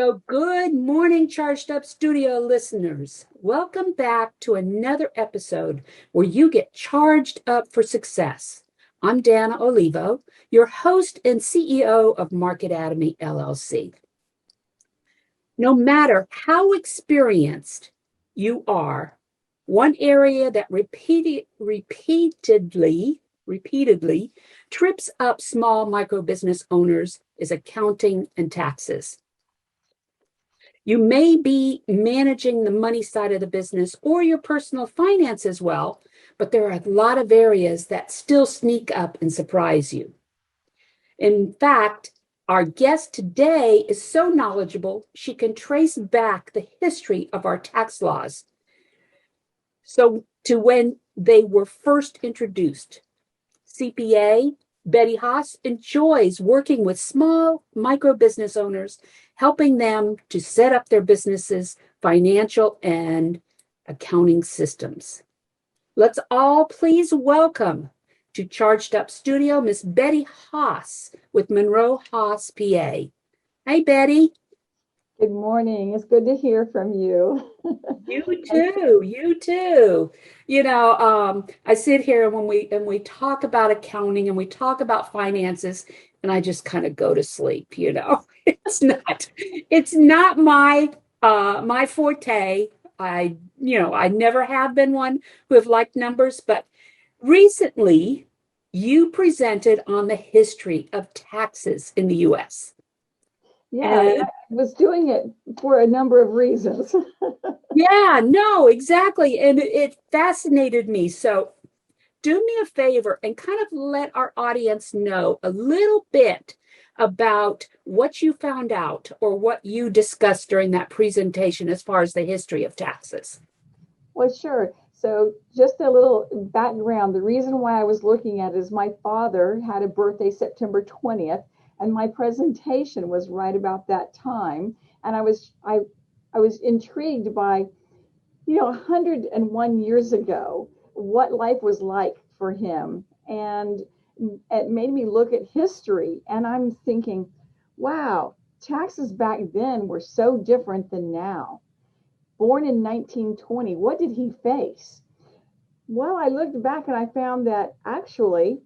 So, good morning, Charged Up Studio listeners. Welcome back to another episode where you get charged up for success. I'm Dana Olivo, your host and CEO of Market Atomy LLC. No matter how experienced you are, one area that repeatedly trips up small micro business owners is accounting and taxes. You may be managing the money side of the business or your personal finance as well, but there are a lot of areas that still sneak up and surprise you. In fact, our guest today is so knowledgeable, she can trace back the history of our tax laws. So to when they were first introduced. CPA Betty Haas enjoys working with small micro business owners, helping them to set up their businesses, financial and accounting systems. Let's all please welcome to Charged Up Studio, Miss Betty Haas with Monroe Haas, PA. Hey, Betty. Good morning. It's good to hear from you. You too. You too. I sit here and when we talk about accounting and we talk about finances, and I just kind of go to sleep. It's not my forte. I never have been one who have liked numbers, but recently you presented on the history of taxes in the US. Yeah, And I was doing it for a number of reasons. yeah, no, exactly. And it fascinated me. So do me a favor and kind of let our audience know a little bit about what you found out or what you discussed during that presentation as far as the history of taxes. Well, sure. So, just a little background. The reason why I was looking at it is my father had a birthday September 20th, and my presentation was right about that time. And I was intrigued by 101 years ago, what life was like for him. And it made me look at history. And I'm thinking, wow, taxes back then were so different than now. Born in 1920, what did he face? Well, I looked back and I found that actually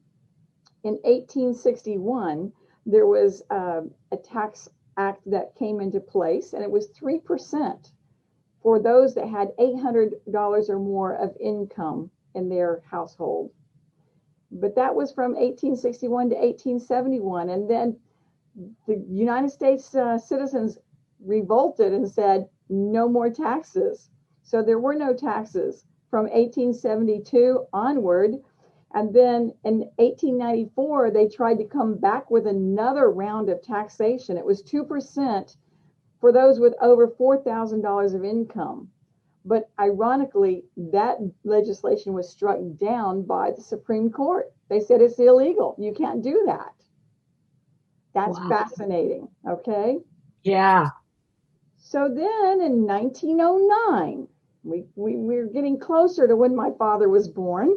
in 1861, there was a tax act that came into place, and it was 3% for those that had $800 or more of income in their household. But that was from 1861 to 1871. And then the United States citizens revolted and said, no more taxes. So there were no taxes from 1872 onward. And then in 1894, they tried to come back with another round of taxation. It was 2% for those with over $4,000 of income. But ironically, that legislation was struck down by the Supreme Court. They said it's illegal. You can't do that. That's Wow. fascinating. Okay. Yeah. So then in 1909, we're getting closer to when my father was born.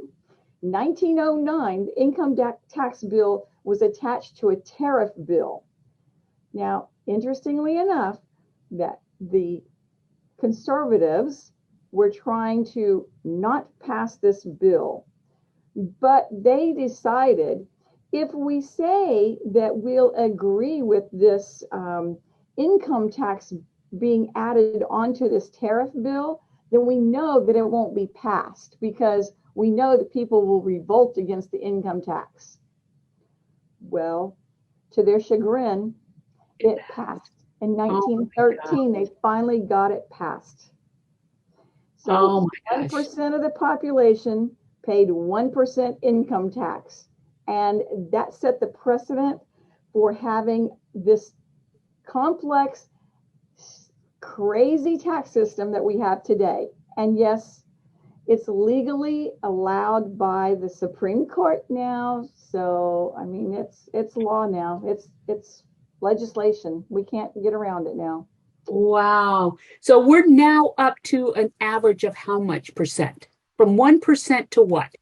1909, the income tax bill was attached to a tariff bill. Now, interestingly enough, that the conservatives were trying to not pass this bill, but they decided if we say that we'll agree with this income tax being added onto this tariff bill, then we know that it won't be passed because we know that people will revolt against the income tax. Well, to their chagrin, it passed. In Oh my 1913, they finally got it passed. Oh So my gosh. 1% of the population paid 1% income tax. And that set the precedent for having this complex, crazy tax system that we have today. And yes, it's legally allowed by the Supreme Court now. So I mean, it's law now. It's legislation. We can't get around it now. Wow. So we're now up to an average of how much percent? From 1% to what?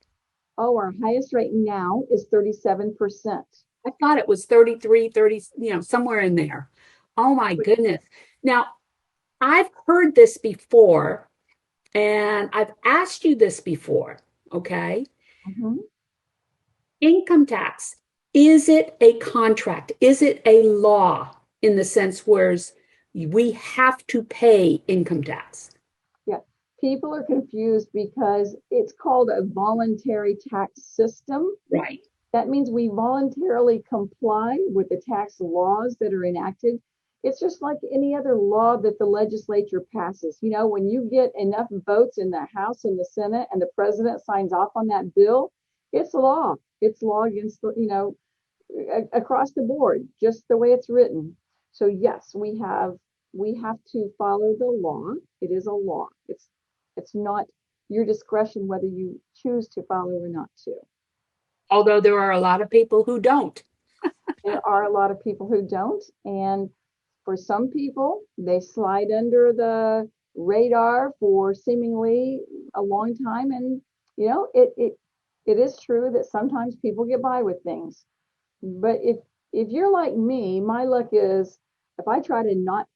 Oh, our highest rate now is 37%. I thought it was 33, 30, somewhere in there. Oh my goodness. Now, I've heard this before, and I've asked you this before, okay? Mhm. Income tax, is it a contract? Is it a law in the sense where we have to pay income tax? Yeah. People are confused because it's called a voluntary tax system. Right. That means we voluntarily comply with the tax laws that are enacted. It's just like any other law that the legislature passes. You know, when you get enough votes in the House and the Senate and the president signs off on that bill, it's law. It's law against, across the board, just the way it's written. So yes, we have to follow the law. It is a law. It's not your discretion whether you choose to follow or not to. Although there are a lot of people who don't. There are a lot of people who don't, and for some people, they slide under the radar for seemingly a long time. And it is true that sometimes people get by with things. But if you're like me, my luck is if I try to not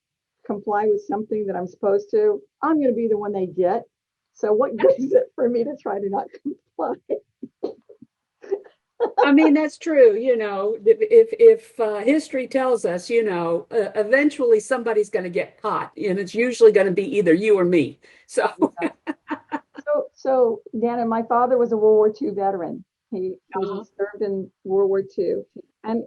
comply with something that I'm supposed to, I'm going to be the one they get. So what good is it for me to try to not comply? I mean, that's true. If history tells us, eventually somebody's going to get caught, and it's usually going to be either you or me. So, Yeah. So Dana, my father was a World War II veteran. He uh, served in World War II, and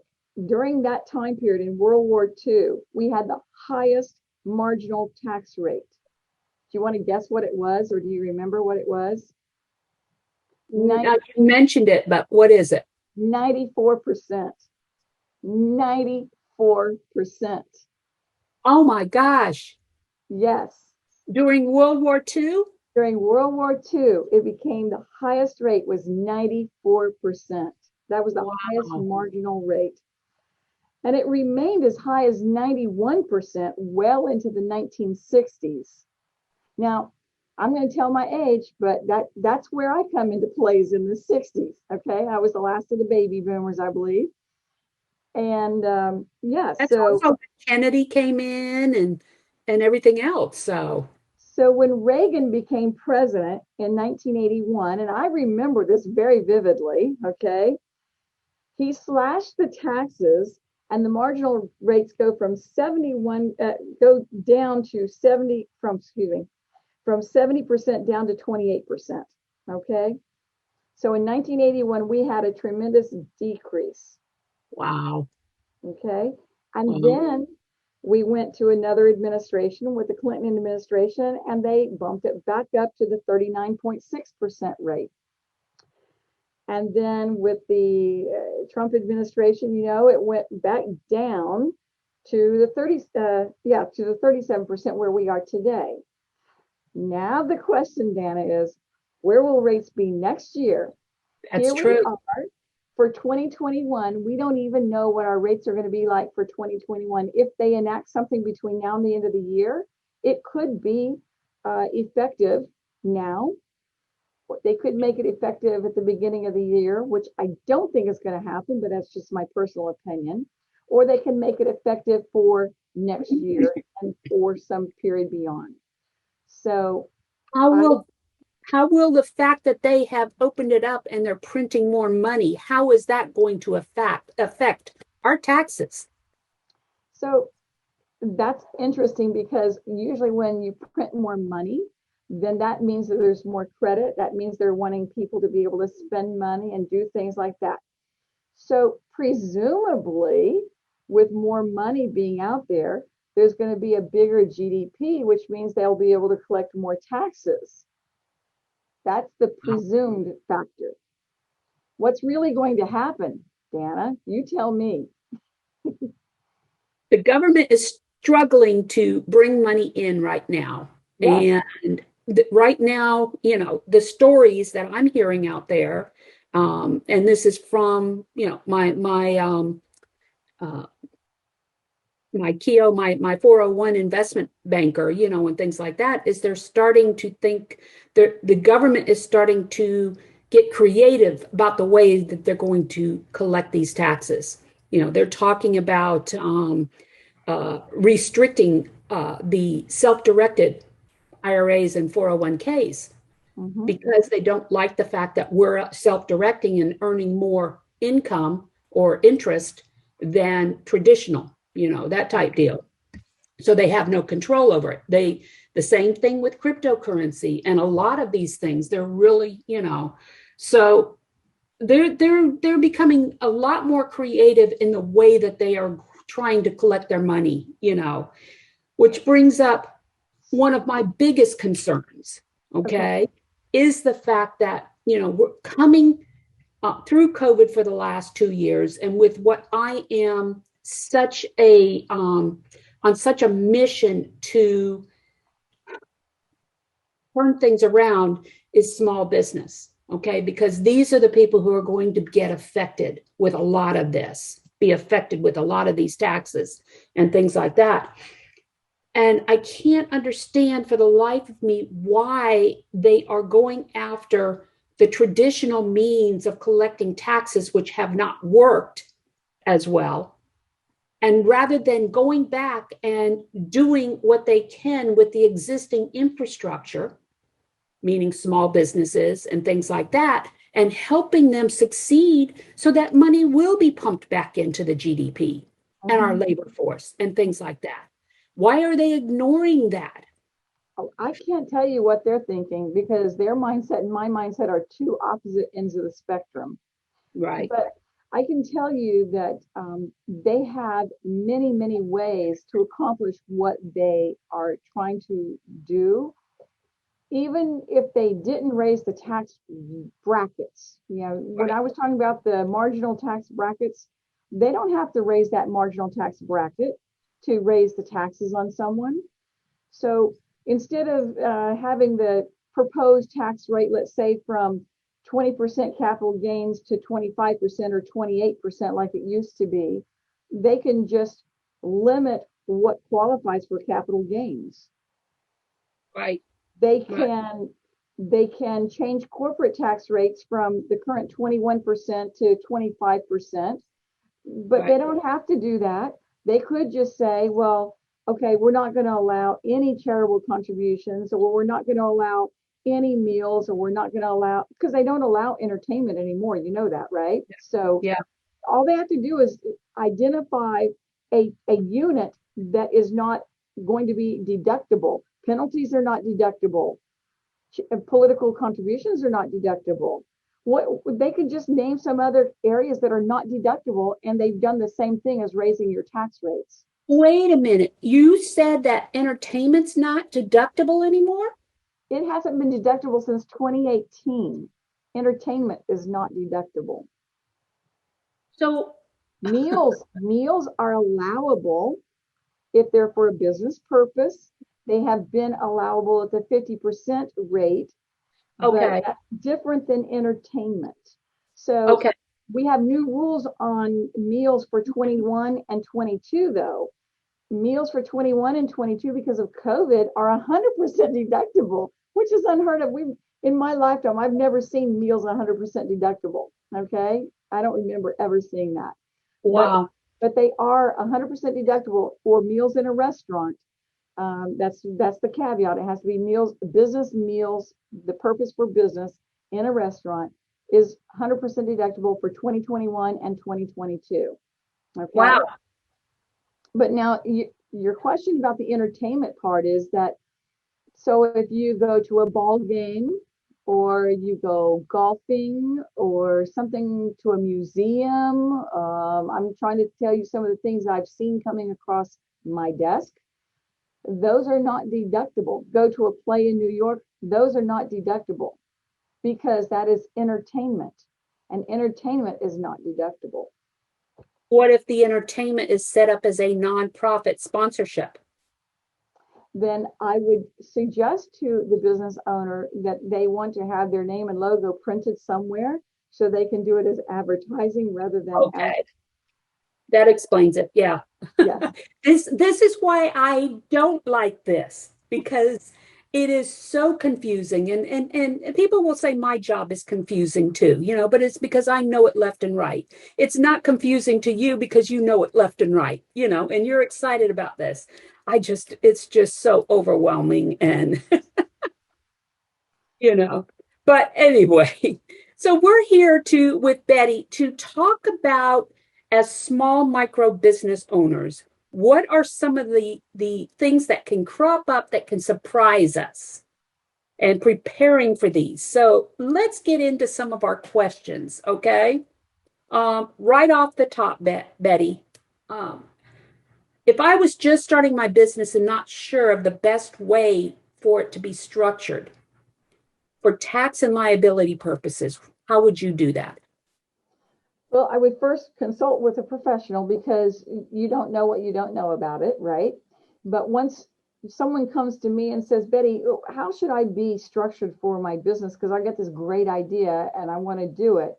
during that time period in World War II, we had the highest marginal tax rate. Do you want to guess what it was, or do you remember what it was? now 90, you mentioned it, but what is it? 94%. 94%. Oh my gosh. Yes. During World War II? During World War II, it became the highest rate was 94%. That was the highest Wow. marginal rate. And it remained as high as 91% well into the 1960s. Now, I'm going to tell my age, but that's where I come into plays in the 60s. Okay, I was the last of the baby boomers, I believe. And yeah, That's so also when Kennedy came in and everything else. So, so when Reagan became president in 1981, and I remember this very vividly, okay, he slashed the taxes and the marginal rates go from 71 go down to 70 from excuse me from 70% down to 28%. Okay, so in 1981 we had a tremendous decrease. wow. Okay, and Wow. then we went to another administration with the Clinton administration, and they bumped it back up to the 39.6% rate. And then with the Trump administration, it went back down to the 37% where we are today. Now the question, Dana, is where will rates be next year? That's Here we true. are for 2021. We don't even know what our rates are going to be like for 2021. If they enact something between now and the end of the year, it could be effective now. They could make it effective at the beginning of the year, which I don't think is going to happen, but that's just my personal opinion. Or they can make it effective for next year and for some period beyond. So How I will how will the fact that they have opened it up and they're printing more money, how is that going to affect our taxes? so that's interesting because usually when you print more money, then that means that there's more credit. That means they're wanting people to be able to spend money and do things like that. So presumably, with more money being out there, there's going to be a bigger GDP, which means they'll be able to collect more taxes. That's the presumed factor. What's really going to happen, Dana? You tell me. The government is struggling to bring money in right now. Yes. And right now, the stories that I'm hearing out there, and this is from, uh, my Keo, my 401 investment banker, and things like that, is they're starting to think the government is starting to get creative about the way that they're going to collect these taxes. They're talking about restricting the self-directed IRAs and 401ks Mm-hmm. because they don't like the fact that we're self-directing and earning more income or interest than traditional, that type deal. So they have no control over it. The same thing with cryptocurrency and a lot of these things, they're really, so they're becoming a lot more creative in the way that they are trying to collect their money, which brings up one of my biggest concerns, okay, is the fact that, we're coming through COVID for the last 2 years, and with what I am on such a mission to turn things around is small business, okay? Because these are the people who are going to get affected with a lot of this, be affected with a lot of these taxes and things like that. And I can't understand for the life of me why they are going after the traditional means of collecting taxes, which have not worked as well. And rather than going back and doing what they can with the existing infrastructure, meaning small businesses and things like that, and helping them succeed so that money will be pumped back into the GDP and our labor force and things like that. Why are they ignoring that? Oh, I can't tell you what they're thinking because their mindset and my mindset are two opposite ends of the spectrum. Right. But I can tell you that they have many, many ways to accomplish what they are trying to do. Even if they didn't raise the tax brackets, when I was talking about the marginal tax brackets, they don't have to raise that marginal tax bracket to raise the taxes on someone. So instead of having the proposed tax rate, let's say from 20% capital gains to 25% or 28% like it used to be, they can just limit what qualifies for capital gains. Right. They can they can change corporate tax rates from the current 21% to 25%, but they don't have to do that. They could just say, well, okay, we're not going to allow any charitable contributions, or we're not going to allow any meals, or we're not going to allow, because they don't allow entertainment anymore. You know that, right? So Yeah. all they have to do is identify a unit that is not going to be deductible. Penalties are not deductible. Political contributions are not deductible. What they could just name some other areas that are not deductible, and they've done the same thing as raising your tax rates. Wait a minute. You said that entertainment's not deductible anymore? It hasn't been deductible since 2018. Entertainment is not deductible. So Meals are allowable if they're for a business purpose. They have been allowable at the 50% rate, okay. but that's different than entertainment. So Okay. we have new rules on meals for 21 and 22, though. Meals for 21 and 22, because of COVID, are 100% deductible, which is unheard of. In my lifetime, I've never seen meals 100% deductible. Okay. I don't remember ever seeing that. Wow. But they are 100% deductible for meals in a restaurant. That's the caveat. It has to be meals, business meals. The purpose for business in a restaurant is 100% deductible for 2021 and 2022. Okay. Wow. But now your question about the entertainment part is that, so if you go to a ball game, or you go golfing, or something to a museum, I'm trying to tell you some of the things I've seen coming across my desk. Those are not deductible. Go to a play in New York, those are not deductible because that is entertainment, and entertainment is not deductible. What if the entertainment is set up as a nonprofit sponsorship? Then I would suggest to the business owner that they want to have their name and logo printed somewhere so they can do it as advertising rather than okay. That explains it. Yeah. Yeah. This is why I don't like this, because it is so confusing, and people will say my job is confusing too, but it's because I know it left and right. It's not confusing to you because you know it left and right, and you're excited about this. it's just so overwhelming and, you know, but anyway, so we're here with Betty to talk about as small micro business owners, what are some of the things that can crop up that can surprise us and preparing for these. So let's get into some of our questions, okay? Right off the top, Betty, um, if I was just starting my business and not sure of the best way for it to be structured for tax and liability purposes, how would you do that? Well, I would first consult with a professional because you don't know what you don't know about it, right? But once someone comes to me and says, Betty, how should I be structured for my business? Because I get this great idea and I want to do it.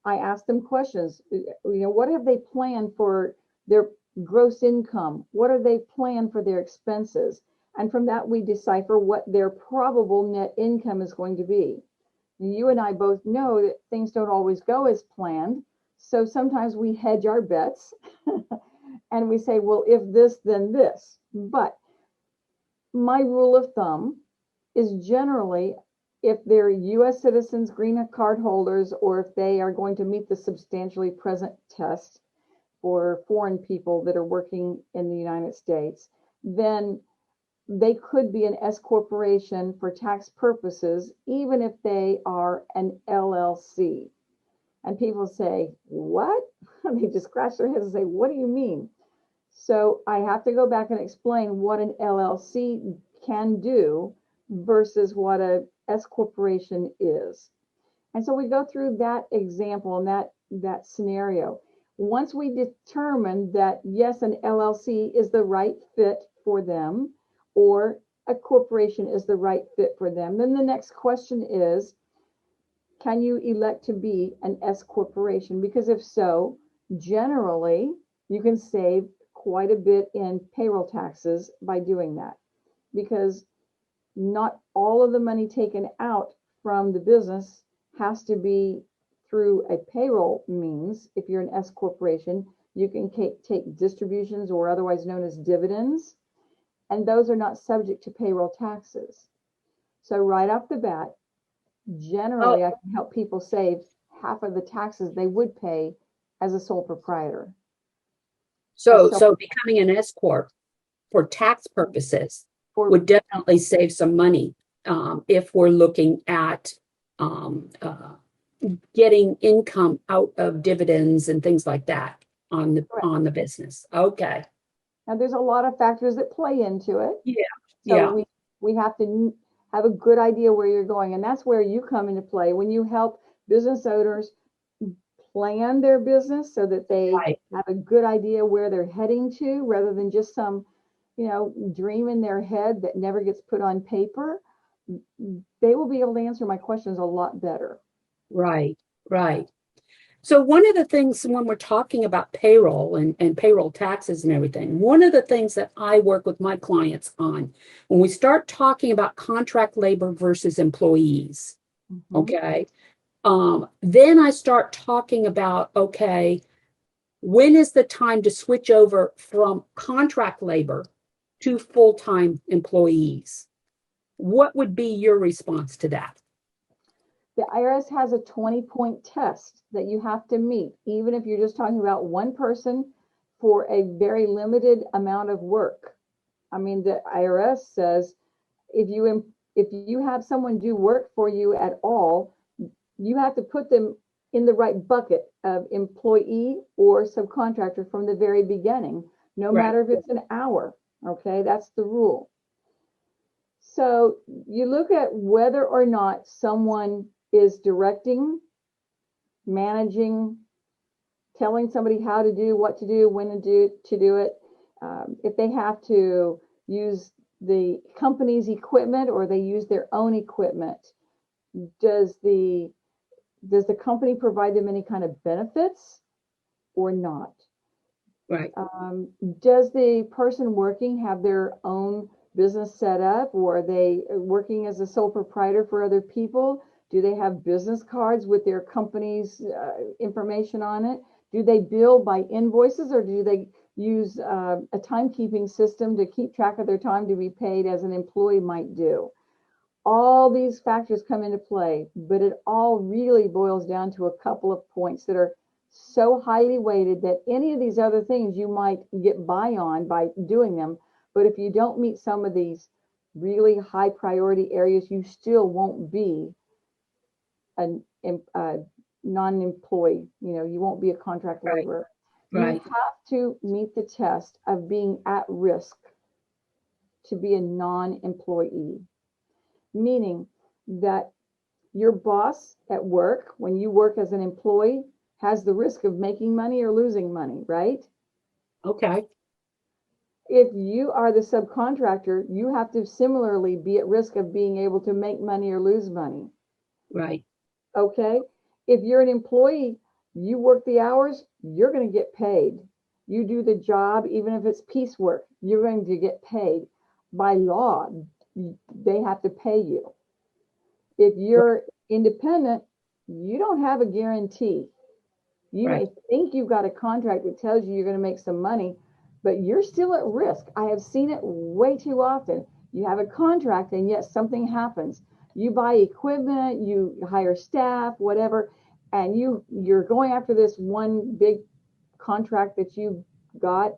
I ask them questions. What have they planned for their gross income? What are they planned for their expenses? And from that, we decipher what their probable net income is going to be. You and I both know that things don't always go as planned. So sometimes we hedge our bets and we say, well, if this, then this. But my rule of thumb is generally if they're US citizens, green card holders, or if they are going to meet the substantially present test for foreign people that are working in the United States, then they could be an S corporation for tax purposes, even if they are an LLC. And people say, what? They just scratch their heads and say, what do you mean? So I have to go back and explain what an LLC can do versus what a S corporation is. And so we go through that example and that scenario. Once we determine that, yes, an LLC is the right fit for them, or a corporation is the right fit for them, then the next question is, can you elect to be an S corporation? Because if so, generally, you can save quite a bit in payroll taxes by doing that. Because not all of the money taken out from the business has to be through a payroll means. If you're an S corporation, you can take distributions, or otherwise known as dividends, and those are not subject to payroll taxes. So right off the bat, Oh, generally I can help people save half of the taxes they would pay as a sole proprietor. so becoming an S corp for tax purposes For would definitely save some money if we're looking at getting income out of dividends and things like that on the business. Okay. Now, there's a lot of factors that play into it. Yeah. So Yeah. we have to have a good idea where you're going. And that's where you come into play when you help business owners plan their business so that they Right. have a good idea where they're heading to, rather than just some, dream in their head that never gets put on paper. They will be able to answer my questions a lot better. Right. Right. So one of the things when we're talking about payroll and payroll taxes and everything, one of the things that I work with my clients on when we start talking about contract labor versus employees, Mhm. okay, then I start talking about, okay, when is the time to switch over from contract labor to full-time employees? What would be your response to that? The IRS has a 20-point test that you have to meet, even if you're just talking about one person for a very limited amount of work. I mean, the IRS says if you have someone do work for you at all, you have to put them in the right bucket of employee or subcontractor from the very beginning, no Right. matter if it's an hour. Okay, that's the rule. So you look at whether or not someone is directing, managing, telling somebody how to do, what to do, when to do it. If they have to use the company's equipment or they use their own equipment, does the company provide them any kind of benefits or not? Right. Does the person working have their own business set up, or are they working as a sole proprietor for other people? Do they have business cards with their company's information on it? Do they bill by invoices, or do they use a timekeeping system to keep track of their time to be paid as an employee might do. All these factors come into play, but it all really boils down to a couple of points that are so highly weighted that any of these other things you might get by on by doing them. But if you don't meet some of these really high priority areas, you still won't be a non-employee. You won't be a contract Right. laborer. You Right. have to meet the test of being at risk to be a non-employee, meaning that your boss at work, when you work as an employee, has the risk of making money or losing money, right? Okay. If you are the subcontractor, you have to similarly be at risk of being able to make money or lose money. Right. Okay? If you're an employee, you work the hours, you're going to get paid. You do the job, even if it's piecework, you're going to get paid. By law, they have to pay you. If you're independent, you don't have a guarantee. You Right. may think you've got a contract that tells you you're going to make some money, but you're still at risk. I have seen it way too often. You have a contract and yet something happens. You buy equipment, you hire staff, whatever, and you're going after this one big contract that you got,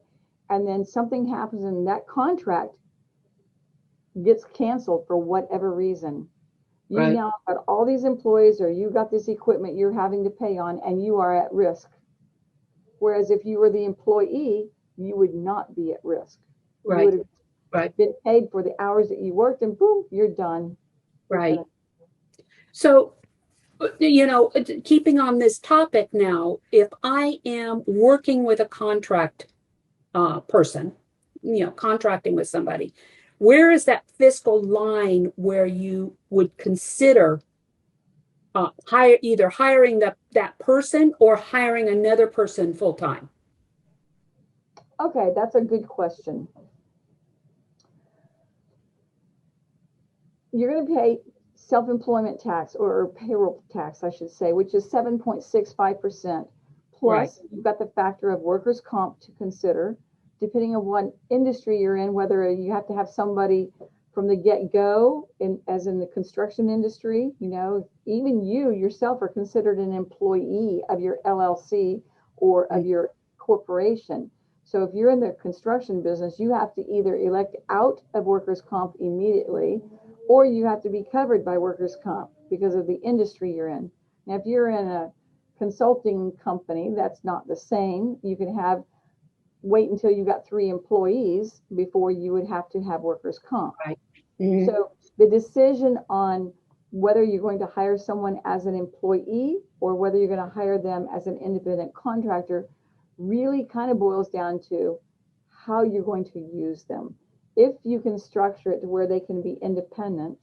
and then something happens and that contract gets canceled for whatever reason. You Right. now got all these employees, or you got this equipment you're having to pay on, and you are at risk. Whereas if you were the employee, you would not be at risk. You would Right. have Right. been paid for the hours that you worked, and boom, you're done. You're Right. finished. So, keeping on this topic now, if I am working with a contract person, contracting with somebody, where is that fiscal line where you would consider either hiring that person or hiring another person full time? Okay, that's a good question. You're going to pay self-employment tax, or payroll tax, I should say, which is 7.65%. Right. Plus, you've got the factor of workers' comp to consider, depending on what industry you're in, whether you have to have somebody from the get-go, as in the construction industry. Even you yourself are considered an employee of your LLC or of your corporation. So if you're in the construction business, you have to either elect out of workers' comp immediately, or you have to be covered by workers' comp because of the industry you're in. Now, if you're in a consulting company, that's not the same. You can wait until you got 3 employees before you would have to have workers' comp. Right. Mm-hmm. So the decision on whether you're going to hire someone as an employee or whether you're going to hire them as an independent contractor really kind of boils down to how you're going to use them. If you can structure it to where they can be independent,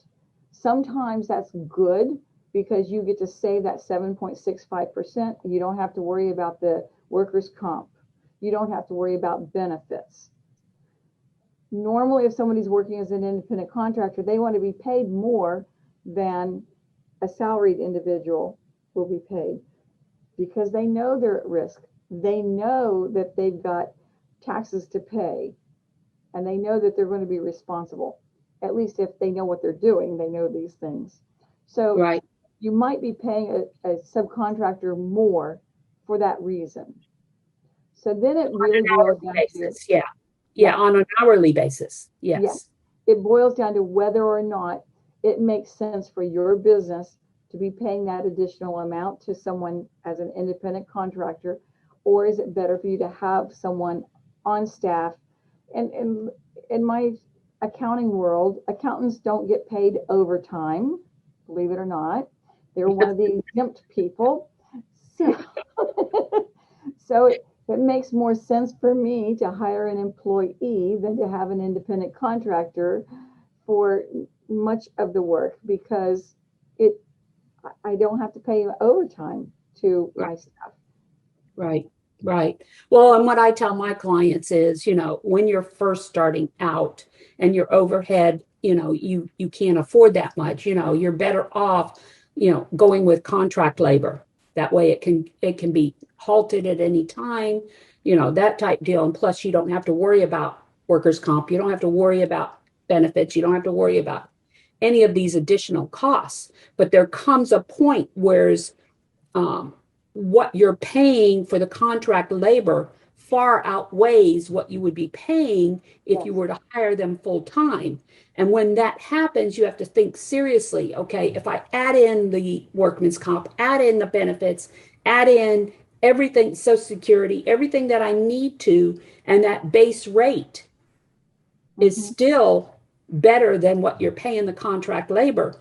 sometimes that's good because you get to save that 7.65%. You don't have to worry about the workers' comp. You don't have to worry about benefits. Normally, if somebody's working as an independent contractor, they want to be paid more than a salaried individual will be paid because they know they're at risk. They know that they've got taxes to pay, and they know that they're going to be responsible. At least if they know what they're doing, they know these things. So Right. you might be paying a subcontractor more for that reason. So then it really boils down to, Basis. Yeah. Yeah. yeah, On an hourly basis. yes, Yes. it boils down to whether or not it makes sense for your business to be paying that additional amount to someone as an independent contractor, or is it better for you to have someone on staff? And in my accounting world, accountants don't get paid overtime, believe it or not. They're one of the exempt people. So, so it makes more sense for me to hire an employee than to have an independent contractor for much of the work because I don't have to pay overtime to Right. my staff. Right. Right. Well, and what I tell my clients is, when you're first starting out and your overhead, you can't afford that much, you're better off, going with contract labor. That way it can be halted at any time. that type deal. And plus, you don't have to worry about workers' comp. You don't have to worry about benefits. You don't have to worry about any of these additional costs. But there comes a point where um, what you're paying for the contract labor far outweighs what you would be paying if you Yes. were to hire them full time. And when that happens, you have to think seriously, okay, if I add in the workman's comp, add in the benefits, add in everything, Social Security, everything that I need to, and that base rate is Hmm. still better than what you're paying the contract labor,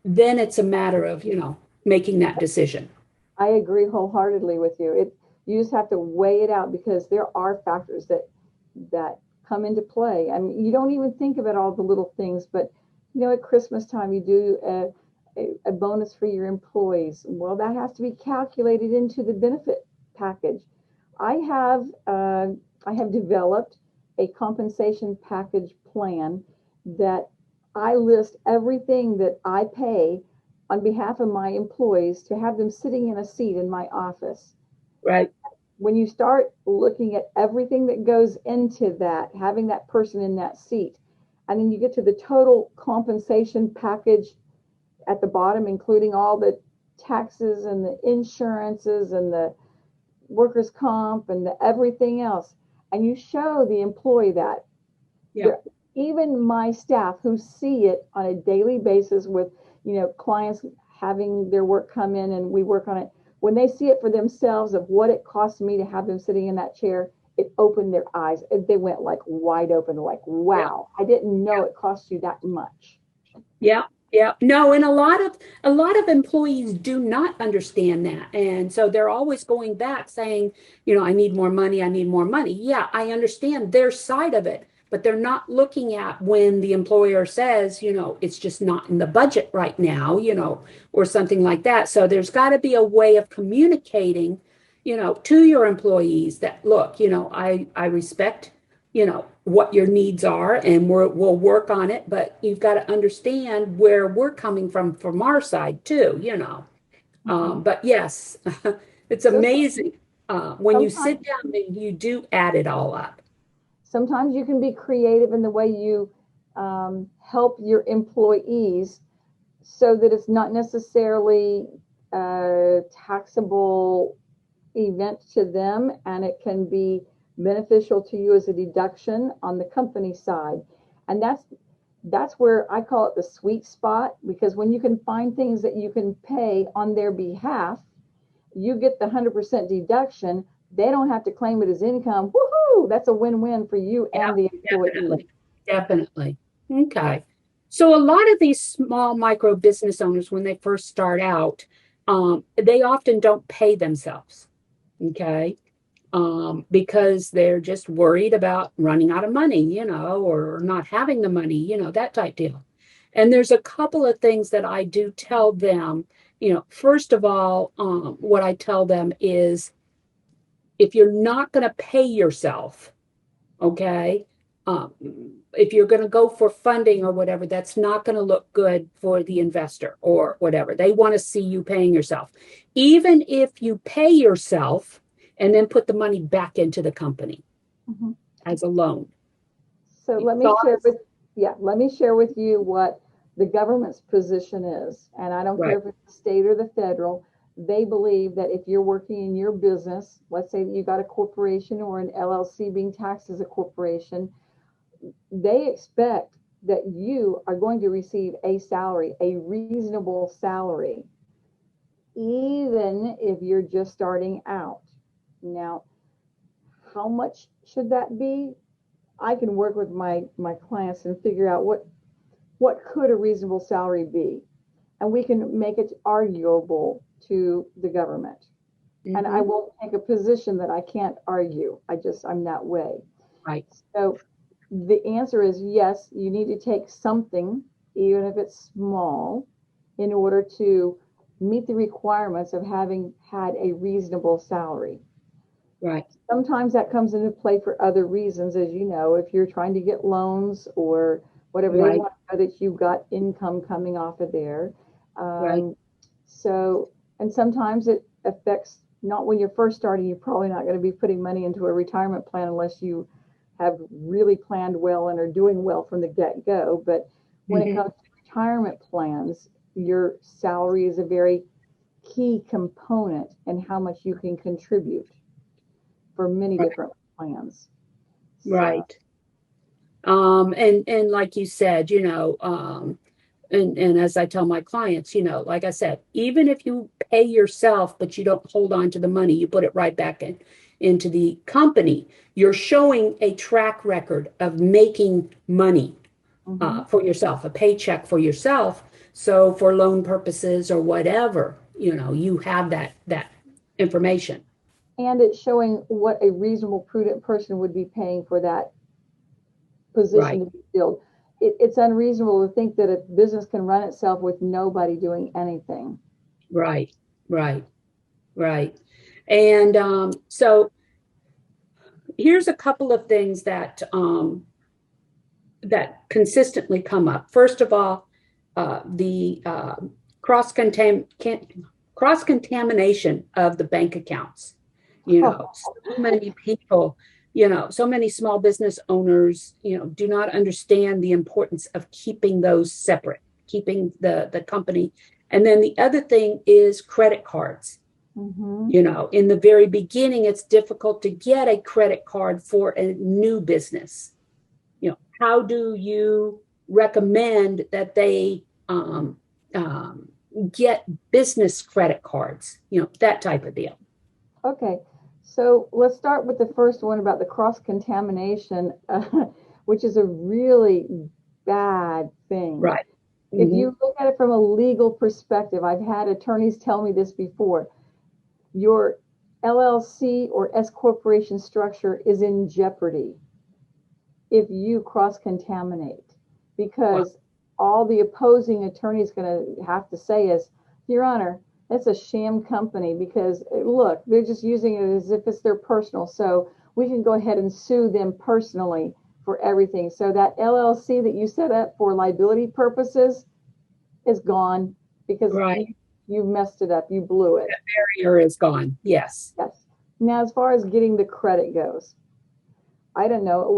then it's a matter of, making that decision. I agree wholeheartedly with you. You just have to weigh it out because there are factors that come into play. I mean, you don't even think about all the little things, but at Christmas time you do a bonus for your employees. Well, that has to be calculated into the benefit package. I have uh, I have developed a compensation package plan that I list everything that I pay on behalf of my employees to have them sitting in a seat in my office. Right. When you start looking at everything that goes into that, having that person in that seat, and then you get to the total compensation package at the bottom, including all the taxes and the insurances and the workers' comp and the everything else, and you show the employee that Yeah. there, even my staff who see it on a daily basis with clients having their work come in and we work on it, when they see it for themselves of what it costs me to have them sitting in that chair, it opened their eyes. They went like wide open, like, Yeah. wow, I didn't know it cost you that much. Yeah, yeah. No, and a lot of employees do not understand that. And so they're always going back saying, I need more money, I need more money. Yeah, I understand their side of it, but they're not looking at when the employer says, it's just not in the budget right now, or something like that. So there's got to be a way of communicating, to your employees that, look, I respect what your needs are, and we'll work on it, but you've got to understand where we're coming from our side too. Mhm. But yes, it's So amazing when you sit sometimes, down and you do add it all up. sometimes you can be creative in the way you help your employees so that it's not necessarily a taxable event to them and it can be beneficial to you as a deduction on the company side. And that's where I call it the sweet spot, because when you can find things that you can pay on their behalf, you get the 100% deduction. They don't have to claim it as income. Woohoo! That's a win-win for you Yeah, and the employee. definitely. Definitely. Okay. So a lot of these small micro business owners, when they first start out, they often don't pay themselves. Okay. Because they're just worried about running out of money, or not having the money, that type deal. And there's a couple of things that I do tell them. First of all, what I tell them is if you're not going to pay yourself, okay, um, if you're going to go for funding or whatever, that's not going to look good for the investor or whatever. They want to see you paying yourself. Even if you pay yourself and then put the money back into the company Mhm. as a loan. So Thoughts? let me share with you what the government's position is. And I don't care Right. if it's the state or the federal. They believe that if you're working in your business, let's say that you got a corporation or an LLC being taxed as a corporation, they expect that you are going to receive a salary, a reasonable salary, even if you're just starting out. Now, how much should that be? I can work with my clients and figure out what could a reasonable salary be, and we can make it arguable to the government. And I Mm-hmm. won't take a position that I can't argue. I'm that way. Right. So the answer is yes, you need to take something, even if it's small, in order to meet the requirements of having had a reasonable salary. Right. Sometimes that comes into play for other reasons, as you know, if you're trying to get loans or whatever, they Right. want to know that you've got income coming off of there. Right. Um, so, and sometimes it affects not when you're first starting. You're probably not going to be putting money into a retirement plan unless you have really planned well and are doing well from the get-go. But when it Mhm. comes to retirement plans, your salary is a very key component in how much you can contribute for many Right. different plans. So, Right. And like you said, and as I tell my clients, like I said, even if you pay yourself, but you don't hold on to the money, you put it right back into the company, you're showing a track record of making money mhm. for yourself, a paycheck for yourself. So for loan purposes or whatever, you have that information. And it's showing what a reasonable, prudent person would be paying for that position Right, to be filled. It's unreasonable to think that a business can run itself with nobody doing anything. right, right, right. And so here's a couple of things that consistently come up. First of all, the cross cross contamination of the bank accounts. So many people, so many small business owners, do not understand the importance of keeping those separate, keeping the company. And then the other thing is credit cards. Mm-hmm. In the very beginning, it's difficult to get a credit card for a new business. How do you recommend that they get business credit cards? That type of deal. Okay, so let's start with the first one about the cross contamination, which is a really bad thing. Right. If Mm-hmm. you look at it from a legal perspective, I've had attorneys tell me this before. Your LLC or S corporation structure is in jeopardy if you cross contaminate, Wow. because all the opposing attorney is going to have to say is, Your Honor, it's a sham company because look, they're just using it as if it's their personal. So we can go ahead and sue them personally for everything. So that LLC that you set up for liability purposes is gone because Right. you messed it up. You blew it. Barrier is gone. Yes. Yes. Now, as far as getting the credit goes, I don't know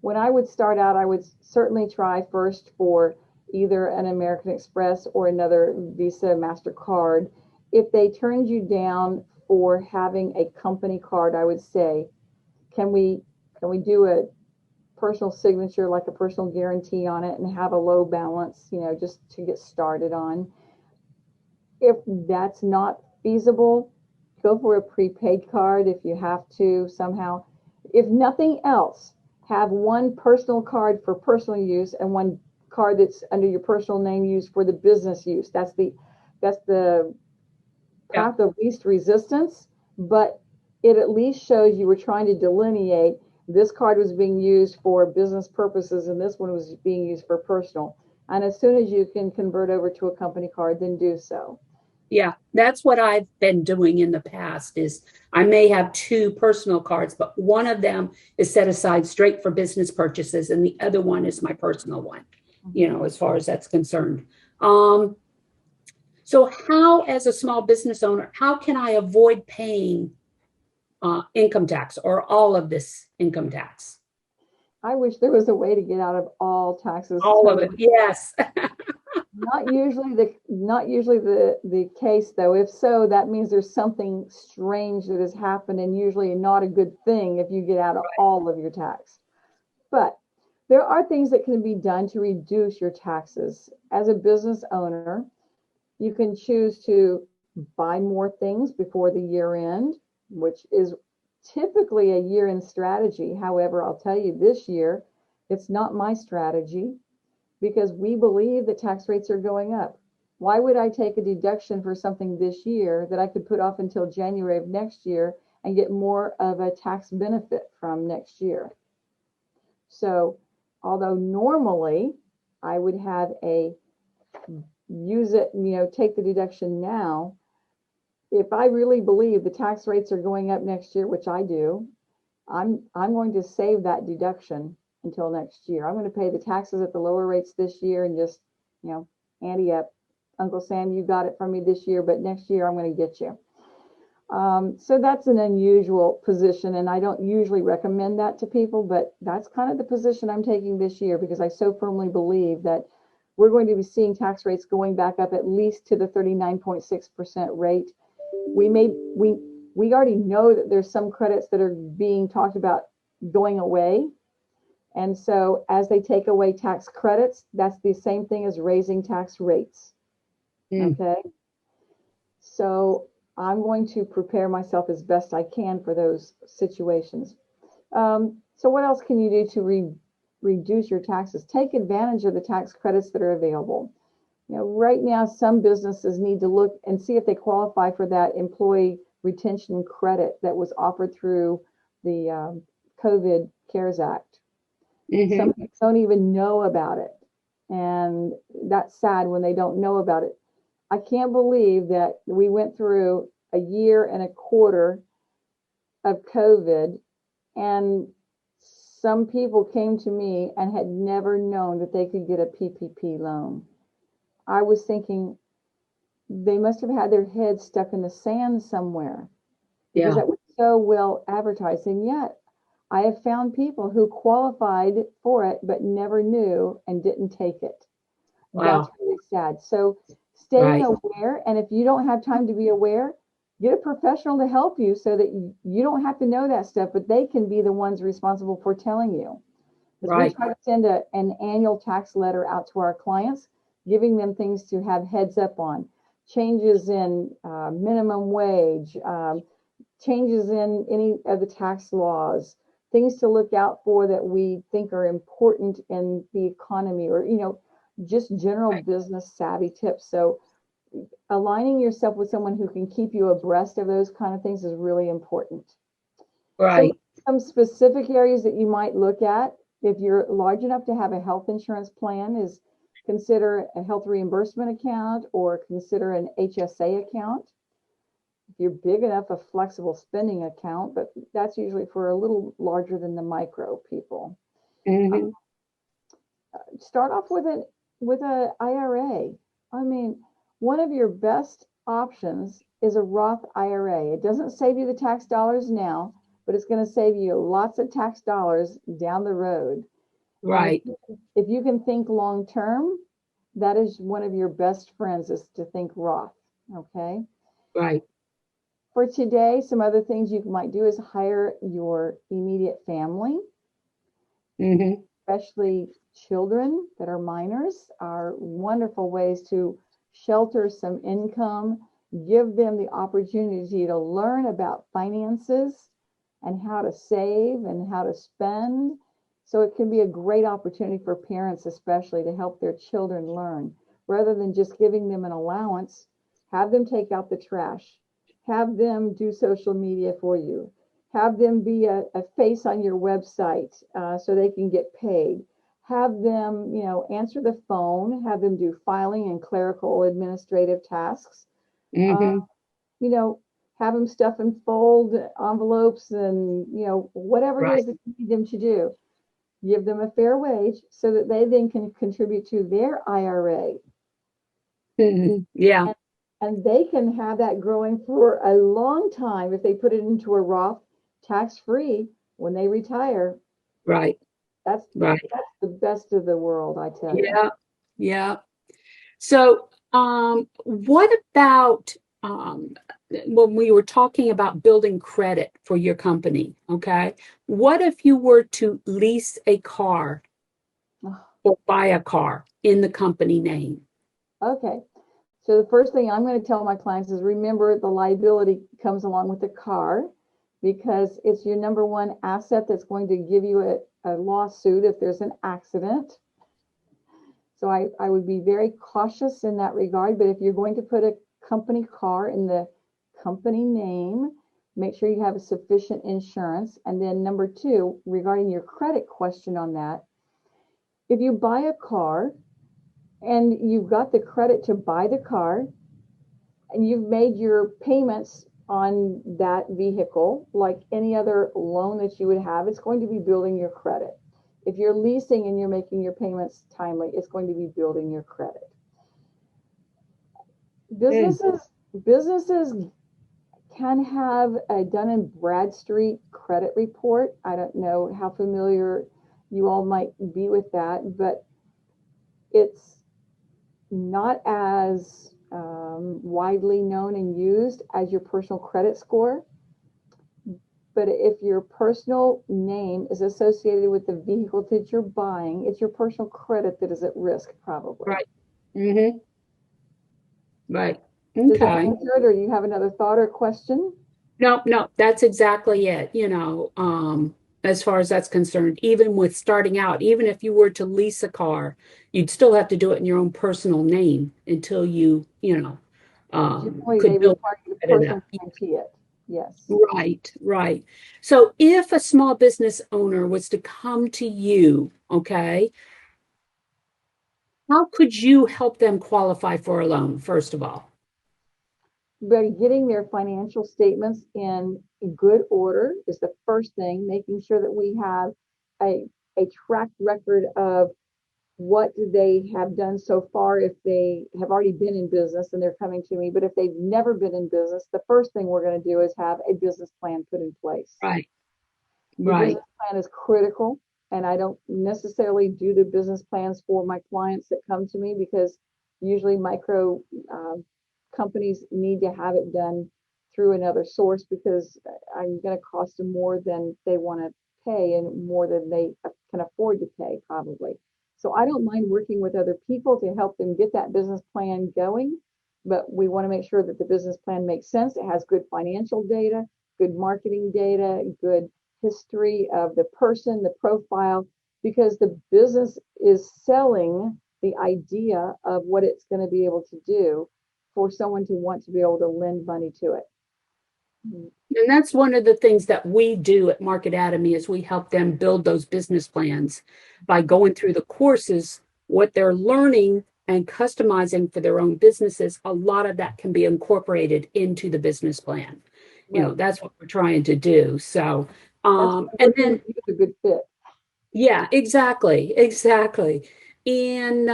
when I would start out, I would certainly try first for either an American Express or another Visa, MasterCard. If they turned you down for having a company card, I would say, can we can we do a personal signature, like a personal guarantee on it, and have a low balance, just to get started on. If that's not feasible, go for a prepaid card if you have to somehow. If nothing else, have one personal card for personal use and one card that's under your personal name used for the business use. That's the Yeah. path of least resistance, but it at least shows you were trying to delineate this card was being used for business purposes and this one was being used for personal. And as soon as you can convert over to a company card, then do so. Yeah. That's what I've been doing in the past is I may have two personal cards, but one of them is set aside straight for business purchases and the other one is my personal one, as far as that's concerned. Um, so how, as a small business owner, how can I avoid paying income tax or all of this income tax? I wish there was a way to get out of all taxes All of it. totally. Yes. Not usually the case though. If so, that means there's something strange that has happened and usually not a good thing if you get out of all of your tax. But there are things that can be done to reduce your taxes. As a business owner, you can choose to buy more things before the year end, which is typically a year end strategy. However, I'll tell you this year, it's not my strategy because we believe that tax rates are going up. Why would I take a deduction for something this year that I could put off until January of next year and get more of a tax benefit from next year? So, although normally I would have a use it, take the deduction now, if I really believe the tax rates are going up next year, which I do, I'm going to save that deduction until next year. I'm going to pay the taxes at the lower rates this year and just, ante up. Uncle Sam, you got it from me this year, but next year I'm going to get you. So that's an unusual position, and I don't usually recommend that to people, but that's kind of the position I'm taking this year because I so firmly believe that we're going to be seeing tax rates going back up at least to the 39.6% rate. We already know that there's some credits that are being talked about going away. And so as they take away tax credits, that's the same thing as raising tax rates. Okay. So I'm going to prepare myself as best I can for those situations. So what else can you do to reduce your taxes? Take advantage of the tax credits that are available. Right now, some businesses need to look and see if they qualify for that employee retention credit that was offered through the COVID CARES Act. Some people don't even know about it. And that's sad when they don't know about it. I can't believe that we went through a year and a quarter of COVID, and some people came to me and had never known that they could get a PPP loan. I was thinking they must have had their heads stuck in the sand somewhere because that was so well advertised. And yet I have found people who qualified for it but never knew and didn't take it. Wow. That's really sad. So staying aware, and if you don't have time to be aware, get a professional to help you so that you don't have to know that stuff, but they can be the ones responsible for telling you. Because we try to send an annual tax letter out to our clients, giving them things to have heads up on. Changes in minimum wage, changes in any of the tax laws, things to look out for that we think are important in the economy, or, just general business savvy tips. So aligning yourself with someone who can keep you abreast of those kind of things is really important. Some specific areas that you might look at if you're large enough to have a health insurance plan is consider a health reimbursement account or consider an HSA account. If you're big enough, a flexible spending account, but that's usually for a little larger than the micro people. Start off with an IRA. I mean, one of your best options is a Roth IRA. It doesn't save you the tax dollars now, but it's going to save you lots of tax dollars down the road. If you can think long term, that is one of your best friends, is to think Roth. Okay. For today, some other things you might do is hire your immediate family, especially children that are minors, are wonderful ways to shelter some income, give them the opportunity to learn about finances and how to save and how to spend. So it can be a great opportunity for parents, especially, to help their children learn. Rather than just giving them an allowance, have them take out the trash, have them do social media for you, have them be a face on your website so they can get paid. Have them, answer the phone, have them do filing and clerical administrative tasks. Have them stuff and fold envelopes and, whatever it is that you need them to do. Give them a fair wage so that they then can contribute to their IRA. And they can have that growing for a long time if they put it into a Roth, tax-free when they retire. That's the best of the world, I tell you. So what about when we were talking about building credit for your company, okay? What if you were to lease a car or buy a car in the company name? Okay. So the first thing I'm going to tell my clients is remember the liability comes along with the car, because it's your number one asset that's going to give you a lawsuit if there's an accident. So I would be very cautious in that regard. But if you're going to put a company car in the company name, make sure you have a sufficient insurance. And then number two, regarding your credit question on that, if you buy a car and you've got the credit to buy the car and you've made your payments on that vehicle like any other loan that you would have, it's going to be building your credit. If you're leasing and you're making your payments timely, it's going to be building your credit. Businesses can have a Dun& Bradstreet credit report. I don't know how familiar you all might be with that, but it's not as widely known and used as your personal credit score. But if your personal name is associated with the vehicle that you're buying, it's your personal credit that is at risk, probably. Right. Mm-hmm. Right. Does that Okay. answer it, or do you have another thought or question? No, no, that's exactly it. As far as that's concerned, even with starting out, even if you were to lease a car, you'd still have to do it in your own personal name until Generally, they could build require you to credit up. personally guarantee it. Yes. Right, right. So if a small business owner was to come to you, okay, how could you help them qualify for a loan, first of all? But getting their financial statements in good order is the first thing, making sure that we have a track record of what they have done so far if they have already been in business and they're coming to me. But if they've never been in business, the first thing we're going to do is have a business plan put in place. Right, Your right, business plan is critical, and I don't necessarily do the business plans for my clients that come to me because usually micro companies need to have it done through another source because I'm going to cost them more than they want to pay and more than they can afford to pay, probably. So I don't mind working with other people to help them get that business plan going, but we want to make sure that the business plan makes sense. It has good financial data, good marketing data, good history of the person, the profile, because the business is selling the idea of what it's going to be able to do for someone to want to be able to lend money to it. And that's one of the things that we do at Market Atomy is we help them build those business plans by going through the courses, what they're learning and customizing for their own businesses. A lot of that can be incorporated into the business plan. Right. That's what we're trying to do. So, That's and working then, with you is a good fit. yeah, exactly, exactly. And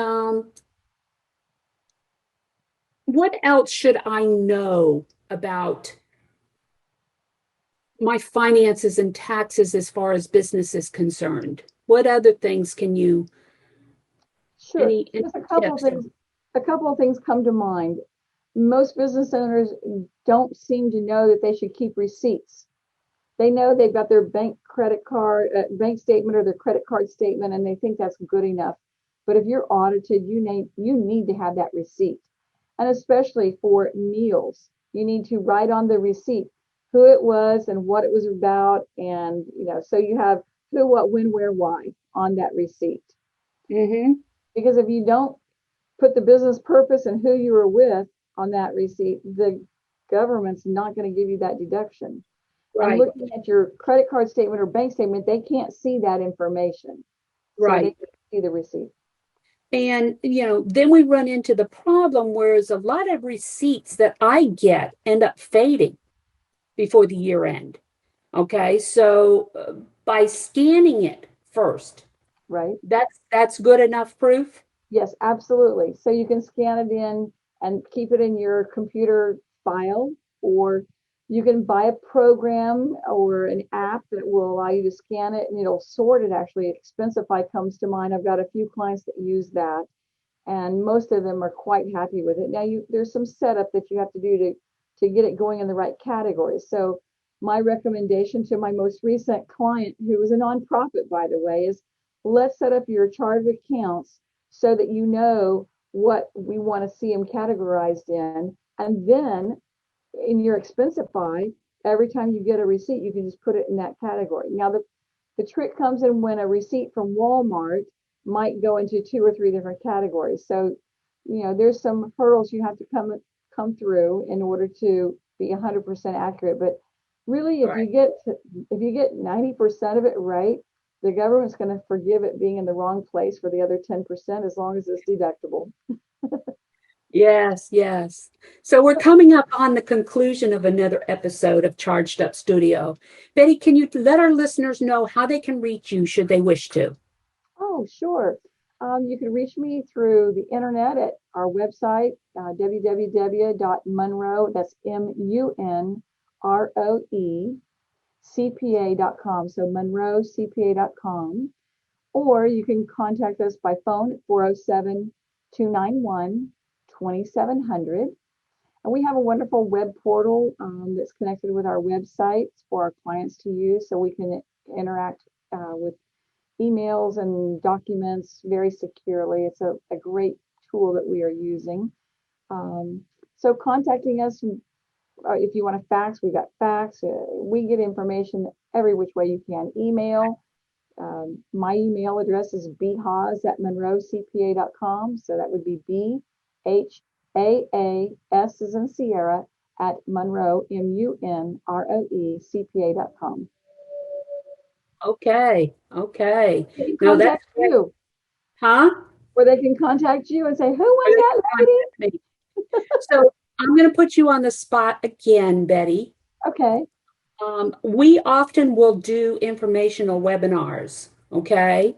what else should I know about my finances and taxes as far as business is concerned? What other things can you, Sure. any Just a couple of tips? things. A couple of things come to mind. Most business owners don't seem to know that they should keep receipts. They know they've got their bank statement or their credit card statement, and they think that's good enough. But if you're audited, you need to have that receipt. And especially for meals, you need to write on the receipt who it was and what it was about. And, so you have who, what, when, where, why on that receipt. Mm-hmm. Because if you don't put the business purpose and who you were with on that receipt, the government's not going to give you that deduction. And Right, looking at your credit card statement or bank statement, they can't see that information. So they right. see the receipt. And, then we run into the problem, whereas a lot of receipts that I get end up fading before the year end. Okay, so by scanning it first, Right? that's good enough proof. Yes, absolutely. So you can scan it in and keep it in your computer file, or you can buy a program or an app that will allow you to scan it and it'll sort it. Actually, Expensify comes to mind. I've got a few clients that use that, and most of them are quite happy with it. Now, there's some setup that you have to do to get it going in the right categories. So my recommendation to my most recent client, who was a nonprofit, by the way, is let's set up your chart of accounts so that you know what we want to see them categorized in. And then in your Expensify, every time you get a receipt, you can just put it in that category. Now, the trick comes in when a receipt from Walmart might go into 2 or 3 different categories. So, there's some hurdles you have to come through in order to be 100% accurate. But really, Right. if you get 90% of it right, the government's going to forgive it being in the wrong place for the other 10% as long as it's deductible. Yes, yes. So we're coming up on the conclusion of another episode of Charged Up Studio. Betty, can you let our listeners know how they can reach you should they wish to? Oh, sure. You can reach me through the internet at our website, www.munro, that's MonroeCPA.com. So MonroeCPA.com. Or you can contact us by phone at 407 291 2700. And we have a wonderful web portal that's connected with our websites for our clients to use so we can interact with emails and documents very securely. It's a great tool that we are using. So contacting us, if you want to fax, we got fax. We get information every which way you can. Email. My email address is bhaas@monroecpa.com. So that would be BHAAS as in Sierra at Monroe, MUNROECPA.com. Okay. Okay. They can No, that's contact great. you, Huh? or they can contact you and say, "Who Or was they that can lady?" contact me. So I'm going to put you on the spot again, Betty. Okay. We often will do informational webinars, okay?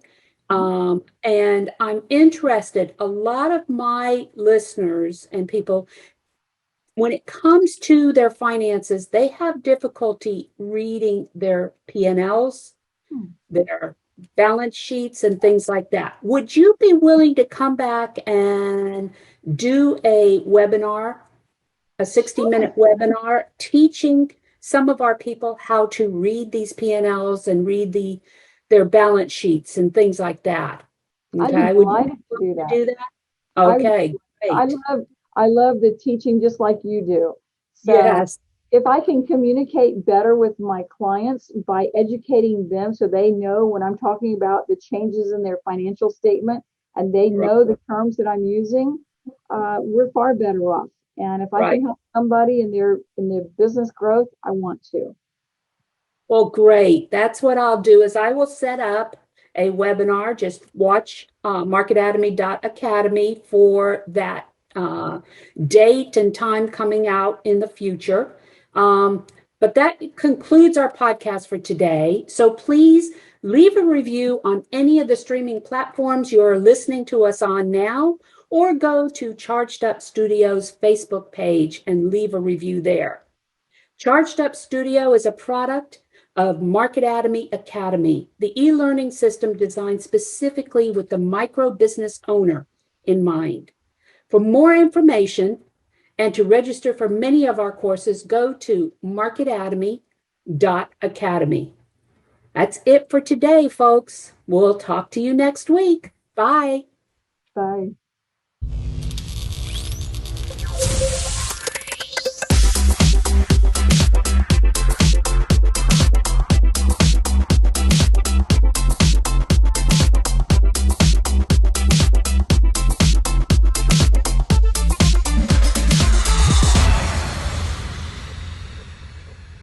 And I'm interested, a lot of my listeners and people, when it comes to their finances, they have difficulty reading their P&Ls, Hmm. their balance sheets, and things like that. Would you be willing to come back and do a webinar, a 60-minute webinar, teaching some of our people how to read these P&Ls and read their balance sheets and things like that? I'd be Okay, would you delighted to do that. do that? I Okay, I great. love I love the teaching just like you do. So Yes, if I can communicate better with my clients by educating them so they know when I'm talking about the changes in their financial statement and they know the terms that I'm using, we're far better off. And if I right. can help somebody in their business growth, I want to. Well, great. That's what I'll do is I will set up a webinar. Just watch marketatomy.academy for that date and time coming out in the future. But that concludes our podcast for today. So please leave a review on any of the streaming platforms you're listening to us on now, or go to Charged Up Studios Facebook page and leave a review there. Charged Up Studio is a product of Marketatomy Academy, the e-learning system designed specifically with the micro business owner in mind. For more information and to register for many of our courses, go to marketatomy.academy. That's it for today, folks. We'll talk to you next week. Bye. Bye.